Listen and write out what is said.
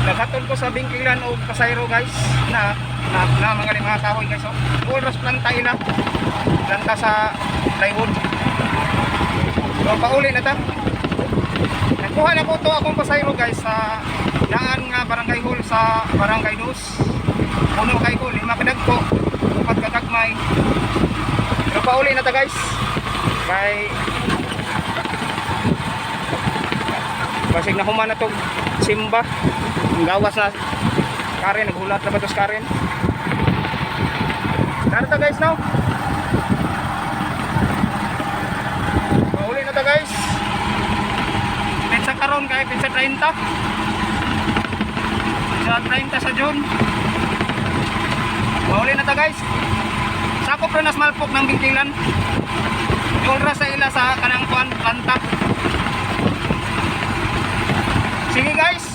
Naghatod ko sa bingkilan o pasayro guys na mga kahoy guys. So, oras planta ila. Planta sa plywood. So, pauli na ta. Nakuha na ko to akong pasayro guys sa daan nga barangay hall sa barangay Dos. Puno kay hall, 5 kadagko, 4 kakagmay. Pero pauli na ta guys. Kay basig na human na to simba. Ang gawas na Karen, naghulat na ba ito Karen? Tara ta guys now. Pauli na ta guys. Pizza karon kay pizza 30. Pizza 30 sa June. Pauli na ta guys. Sakop rin na smalpok ng bingkilan. Yolra sa ila sa kanang kuan planta. Sige guys.